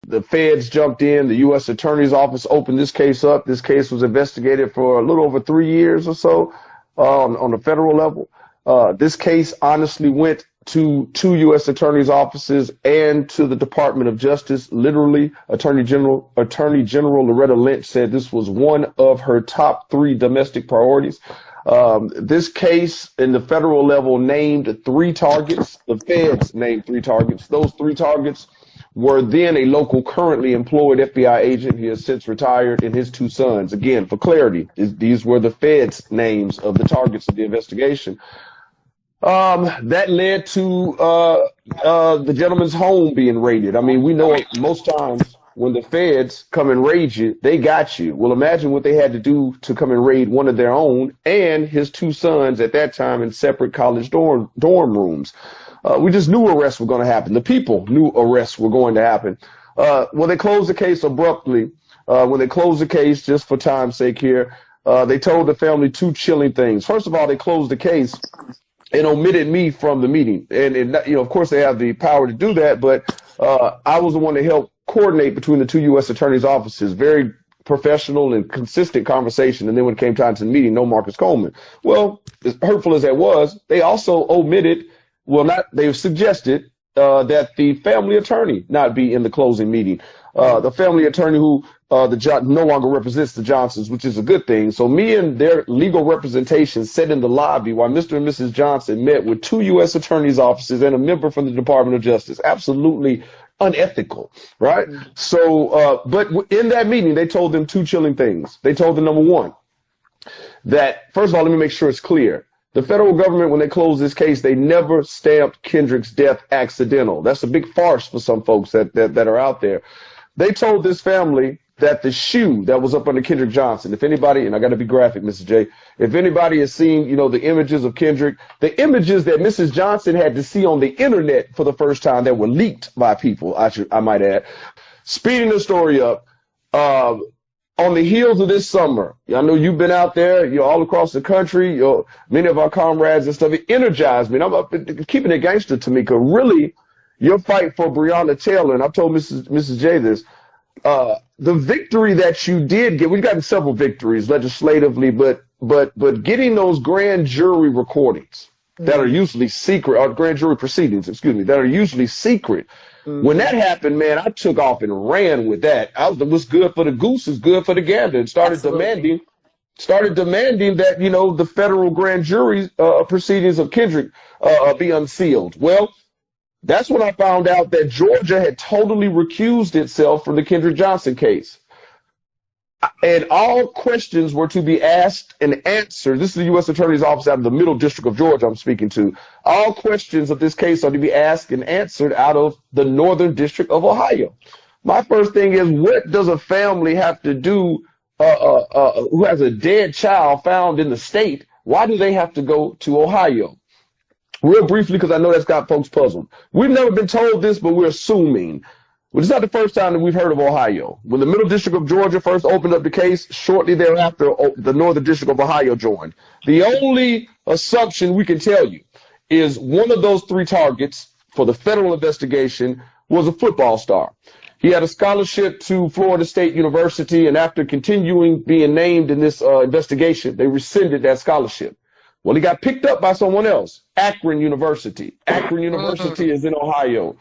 The feds jumped in. The U.S. Attorney's Office opened this case up. This case was investigated for a little over 3 years or so on the federal level. This case honestly went to two U.S. Attorney's offices and to the Department of Justice. Literally, Attorney General Loretta Lynch said this was one of her top 3 domestic priorities. This case in the federal level named 3 targets. The feds named 3 targets. Those 3 targets were then a local currently employed FBI agent. He has since retired, and his 2 sons. Again, for clarity, these were the feds' names of the targets of the investigation. That led to the gentleman's home being raided. I mean, we know most times when the feds come and raid you, they got you. Well, imagine what they had to do to come and raid one of their own and his 2 sons at that time in separate college dorm rooms. We just knew arrests were going to happen. The people knew arrests were going to happen. Well, they closed the case abruptly. When they closed the case, just for time's sake here, they told the family 2 chilling things. First of all, they closed the case and omitted me from the meeting. And of course, they have the power to do that, but I was the one to help coordinate between the 2 U.S. attorneys' offices. Very professional and consistent conversation. And then when it came time to the meeting, no Marcus Coleman. Well, as hurtful as that was, they also omitted, they suggested that the family attorney not be in the closing meeting. The family attorney who no longer represents the Johnsons, which is a good thing. So me and their legal representation sat in the lobby while Mr. and Mrs. Johnson met with 2 U.S. attorneys' offices and a member from the Department of Justice. Absolutely unethical, right? So, but in that meeting, they told them 2 chilling things. They told them, number 1, that, first of all, let me make sure it's clear. The federal government, when they closed this case, they never stamped Kendrick's death accidental. That's a big farce for some folks that are out there. They told this family that the shoe that was up under Kendrick Johnson, if anybody, and I got to be graphic, Mrs. J, if anybody has seen, the images of Kendrick, the images that Mrs. Johnson had to see on the internet for the first time that were leaked by people, I might add, speeding the story up, on the heels of this summer, I know you've been out there, you're all across the country, many of our comrades and stuff, it energized me. And I'm up keeping it gangster, Tamika. Really, your fight for Breonna Taylor, and I've told Mrs. J this, the victory that you did get, we've gotten several victories legislatively, but getting those grand jury recordings that are usually secret, or grand jury proceedings, that are usually secret. When that happened, man, I took off and ran with that. What's good for the goose is good for the gander, and started demanding that, the federal grand jury proceedings of Kendrick be unsealed. Well, that's when I found out that Georgia had totally recused itself from the Kendrick Johnson case. And all questions were to be asked and answered. This is the U.S. Attorney's Office out of the Middle District of Georgia I'm speaking to. All questions of this case are to be asked and answered out of the Northern District of Ohio. My first thing is, what does a family have to do who has a dead child found in the state? Why do they have to go to Ohio? Real briefly, because I know that's got folks puzzled. We've never been told this, but we're assuming. Well, it's not the first time that we've heard of Ohio. When the Middle District of Georgia first opened up the case, shortly thereafter, the Northern District of Ohio joined. The only assumption we can tell you is one of those 3 targets for the federal investigation was a football star. He had a scholarship to Florida State University, and after continuing being named in this investigation, they rescinded that scholarship. Well, he got picked up by someone else, Akron University. Akron University is in Ohio.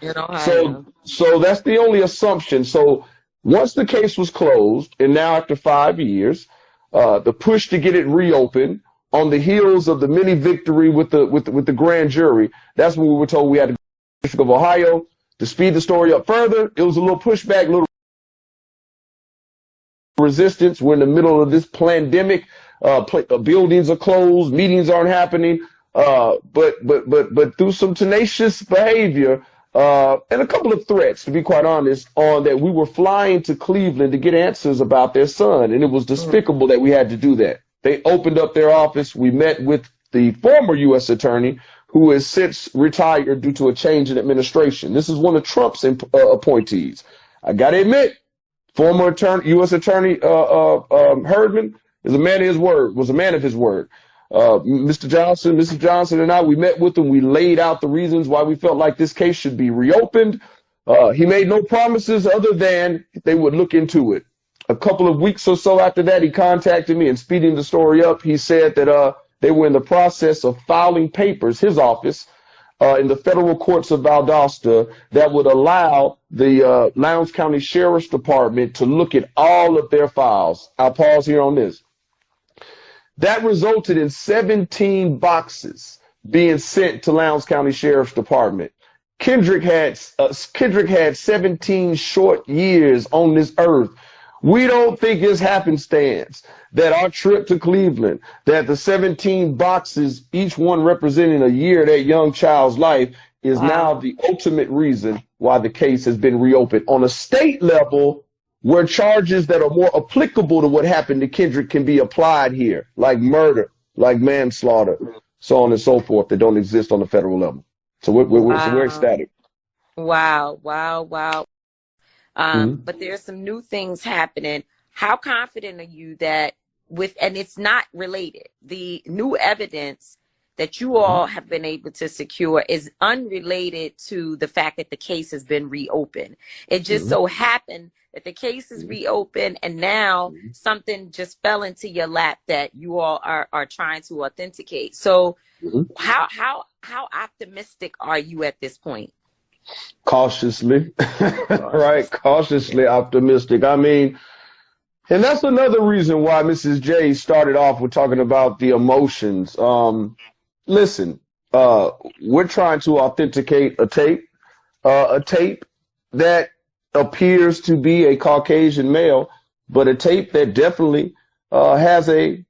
So that's the only assumption. So once the case was closed, and now after 5 years, the push to get it reopened on the heels of the mini victory with the grand jury, that's when we were told we had to go to the District of Ohio. To speed the story up further, it was a little pushback, little resistance. We're in the middle of this pandemic. Buildings are closed, meetings aren't happening, but through some tenacious behavior and a couple of threats, to be quite honest, on that we were flying to Cleveland to get answers about their son, and it was despicable that we had to do that. They opened up their office. We met with the former U.S. attorney, who has since retired due to a change in administration. This is one of Trump's appointees. I got to admit, former U.S. attorney Herdman was a man of his word. Mr. Johnson, Mrs. Johnson and I, we met with him. We laid out the reasons why we felt like this case should be reopened. He made no promises other than they would look into it. A couple of weeks or so after that, he contacted me, and speeding the story up, he said that they were in the process of filing papers, his office, in the federal courts of Valdosta, that would allow the Lowndes County Sheriff's Department to look at all of their files. I'll pause here on this. That resulted in 17 boxes being sent to Lowndes County Sheriff's Department. Kendrick had 17 short years on this earth. We don't think it's happenstance that our trip to Cleveland, that the 17 boxes, each one representing a year of that young child's life, is now the ultimate reason why the case has been reopened on a state level, where charges that are more applicable to what happened to Kendrick can be applied here, like murder, like manslaughter, so on and so forth, that don't exist on the federal level. So we're ecstatic. Wow. But there's some new things happening. How confident are you that and it's not related, the new evidence that you all have been able to secure is unrelated to the fact that the case has been reopened? It just so happened that the case is reopened, and now something just fell into your lap that you all are trying to authenticate. So how optimistic are you at this point? Cautiously, right? Cautiously optimistic. I mean, and that's another reason why Mrs. J started off with talking about the emotions. Listen, we're trying to authenticate a tape that appears to be a Caucasian male, but a tape that definitely has a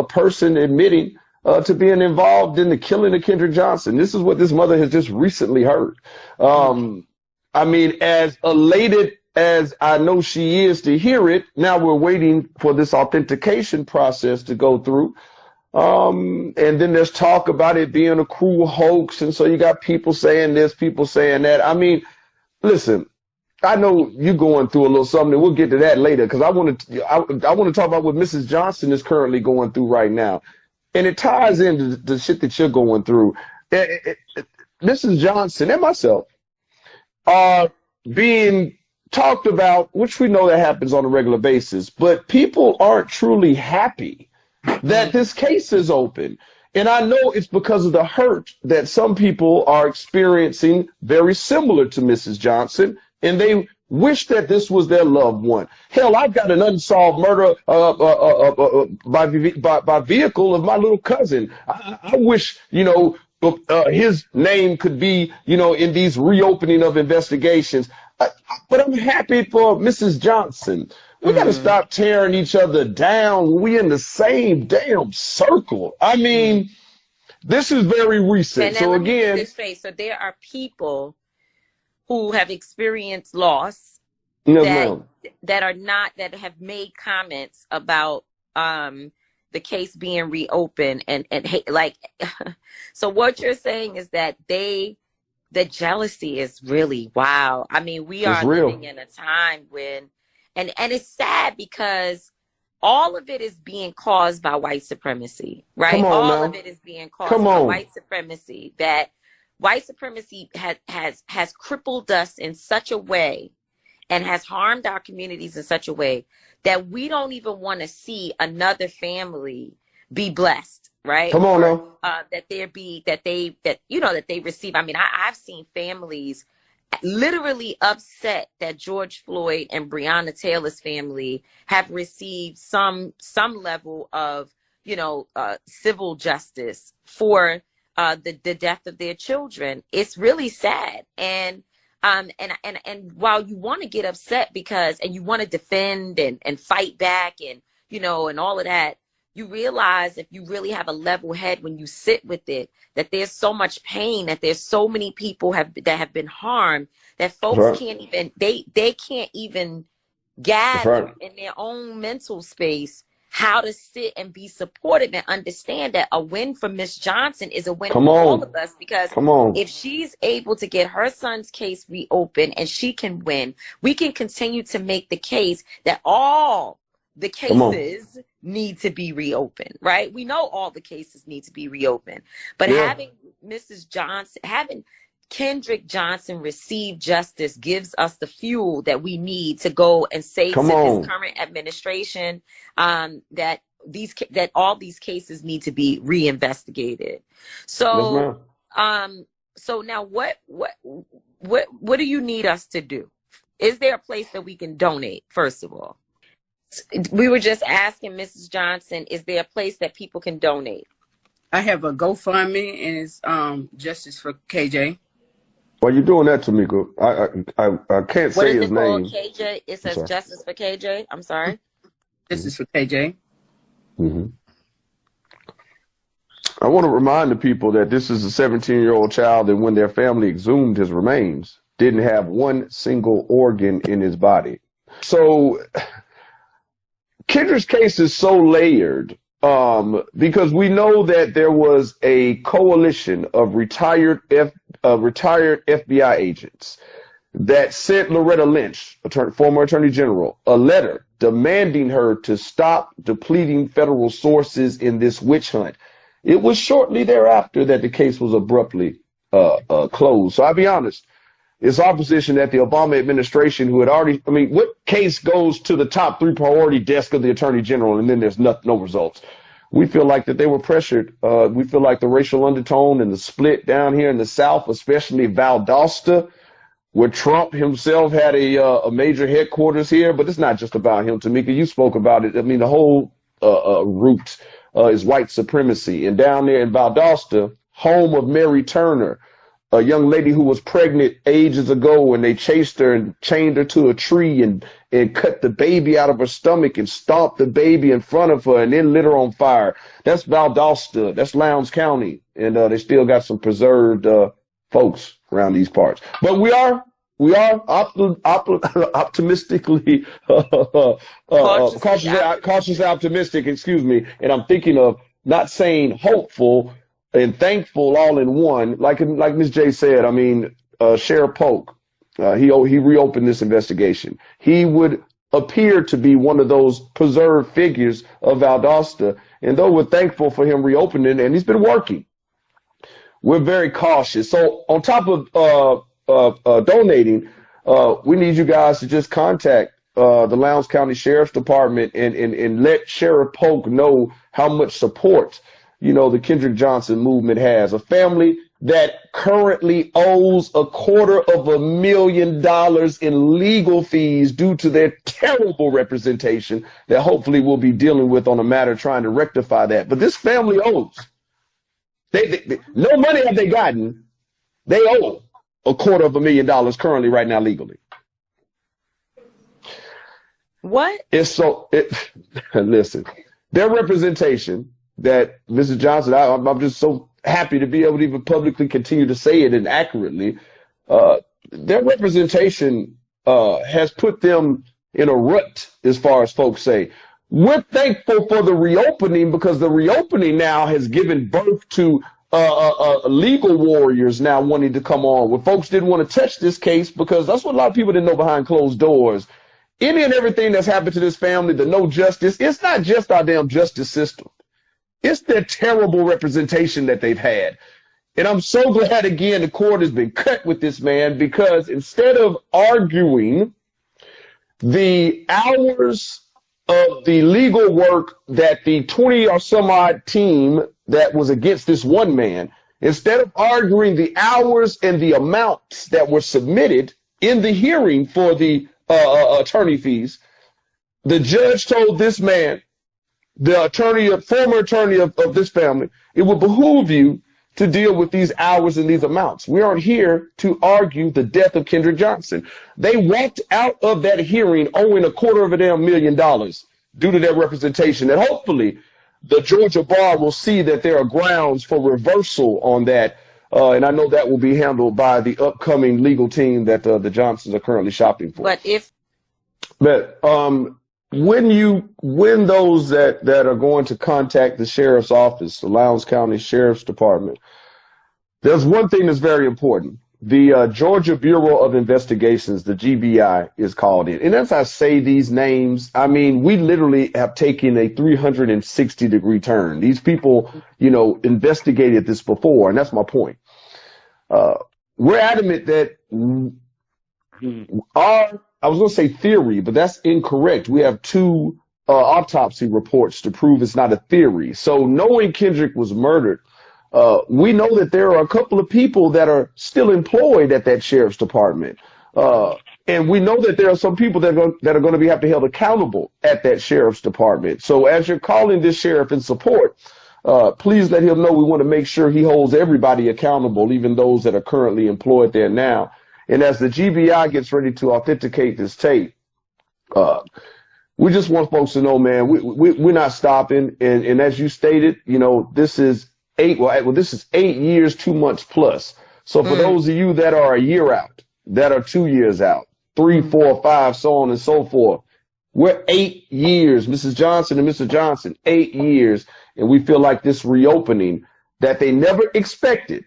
person admitting to being involved in the killing of Kendrick Johnson. This is what this mother has just recently heard. I mean, as elated as I know she is to hear it, now we're waiting for this authentication process to go through. And then there's talk about it being a cruel hoax. And so you got people saying this, people saying that. I mean, listen, I know you're going through a little something, and we'll get to that later, because I want to talk about what Mrs. Johnson is currently going through right now. And it ties into the shit that you're going through. Mrs. Johnson and myself are being talked about, which we know that happens on a regular basis, but people aren't truly happy that this case is open. And I know it's because of the hurt that some people are experiencing, very similar to Mrs. Johnson, and they wish that this was their loved one. Hell, I've got an unsolved murder by vehicle of my little cousin. I wish, his name could be, in these reopening of investigations. But I'm happy for Mrs. Johnson. We got to stop tearing each other down. We in the same damn circle. I mean, this is very recent. And so again, so there are people who have experienced loss that have made comments about the case being reopened and like so what you're saying is that the jealousy is really wow. I mean, we are living in a time when and it's sad because all of it is being caused by white supremacy, right? All of it is being caused by white supremacy. That white supremacy has crippled us in such a way and has harmed our communities in such a way that we don't even want to see another family be blessed, right? Come on now. That they receive. I mean, I've seen families literally upset that George Floyd and Breonna Taylor's family have received some level of, civil justice for the death of their children. It's really sad. And while you want to get upset and you want to defend and fight back and all of that, you realize if you really have a level head when you sit with it, that there's so much pain, that there's so many people that have been harmed, that folks can't even they can't even gather in their own mental space how to sit and be supportive and understand that a win for Miss Johnson is a win for all of us, because if she's able to get her son's case reopened and she can win, we can continue to make the case that all the cases need to be reopened, right? We know all the cases need to be reopened, but having Mrs. Johnson, Kendrick Johnson received justice gives us the fuel that we need to go and say to Come this on. current administration that all these cases need to be reinvestigated. Yes, So ma'am. so now what do you need us to do? Is there a place that we can donate, first of all? We were just asking Mrs. Johnson, is there a place that people can donate? I have a GoFundMe, and it's Justice for KJ. Well, you're doing that, Tamika. I can't What say is his it called? name. KJ? It says sorry. Justice for KJ. I'm sorry. Justice for KJ. hmm I want to remind the people that this is a 17-year-old child that when their family exhumed his remains, didn't have one single organ in his body. So Kendrick's case is so layered because we know that there was a coalition of retired FBI agents that sent Loretta Lynch, former Attorney General, a letter demanding her to stop depleting federal sources in this witch hunt. It was shortly thereafter that the case was abruptly closed. So I'll be honest, it's our position that the Obama administration, who had already, I mean, what case goes to the top 3 priority desk of the Attorney General and then there's no results? We feel like that they were pressured. We feel like the racial undertone and the split down here in the South, especially Valdosta, where Trump himself had a major headquarters here. But it's not just about him, Tamika. You spoke about it. I mean, the whole root is white supremacy. And down there in Valdosta, home of Mary Turner, a young lady who was pregnant ages ago, and they chased her and chained her to a tree and cut the baby out of her stomach and stomped the baby in front of her and then lit her on fire. That's Valdosta. That's Lowndes County. And they still got some preserved folks around these parts. But we are optimistically cautiously optimistic, excuse me. And I'm thinking of not saying hopeful and thankful all in one. Like Ms. J said, I mean, Sheriff Polk, he reopened this investigation. He would appear to be one of those preserved figures of Valdosta. And though we're thankful for him reopening, and he's been working, we're very cautious. So on top of donating, we need you guys to just contact the Lowndes County Sheriff's Department and let Sheriff Polk know how much support, the Kendrick Johnson movement has. A family that currently owes $250,000 in legal fees due to their terrible representation that hopefully we'll be dealing with on a matter trying to rectify that. But this family owes. They no money have they gotten. They owe $250,000 currently right now legally. What? Listen, their representation that Mrs. Johnson, I'm just so happy to be able to even publicly continue to say it and accurately. Their representation has put them in a rut, as far as folks say. We're thankful for the reopening because the reopening now has given birth to legal warriors now wanting to come on, where folks didn't want to touch this case because that's what a lot of people didn't know behind closed doors. Any and everything that's happened to this family, the no justice, it's not just our damn justice system. It's their terrible representation that they've had. And I'm so glad, again, the court has been cut with this man, because instead of arguing the hours of the legal work that the 20 or some odd team that was against this one man, instead of arguing the hours and the amounts that were submitted in the hearing for the attorney fees, the judge told this man, the former attorney of this family, it would behoove you to deal with these hours and these amounts. We aren't here to argue the death of Kendrick Johnson. They walked out of that hearing owing $250,000 due to their representation. And hopefully the Georgia bar will see that there are grounds for reversal on that. And I know that will be handled by the upcoming legal team that the Johnsons are currently shopping for. But when those that are going to contact the sheriff's office, the Lowndes County Sheriff's Department, there's one thing that's very important. The Georgia Bureau of Investigations, the GBI, is called in. And as I say these names, I mean, we literally have taken a 360-degree turn. These people, investigated this before, and that's my point. we're adamant that I was going to say theory, but that's incorrect. We have two autopsy reports to prove it's not a theory. So knowing Kendrick was murdered, we know that there are a couple of people that are still employed at that sheriff's department. And we know that there are some people that are going to have to be held accountable at that sheriff's department. So as you're calling this sheriff in support, please let him know we want to make sure he holds everybody accountable, even those that are currently employed there now. And as the GBI gets ready to authenticate this tape, we just want folks to know, man, we're not stopping. And as you stated, you know, this is 8 years, 2 months plus. So for those of you that are a year out, that are 2 years out, 3, 4, 5, so on and so forth, we're 8 years, Mrs. Johnson and Mr. Johnson, 8 years. And we feel like this reopening that they never expected.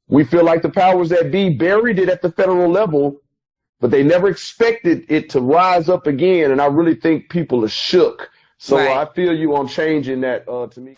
We feel like the powers that be buried it at the federal level, but they never expected it to rise up again. And I really think people are shook. So Right. I feel you on changing that to me.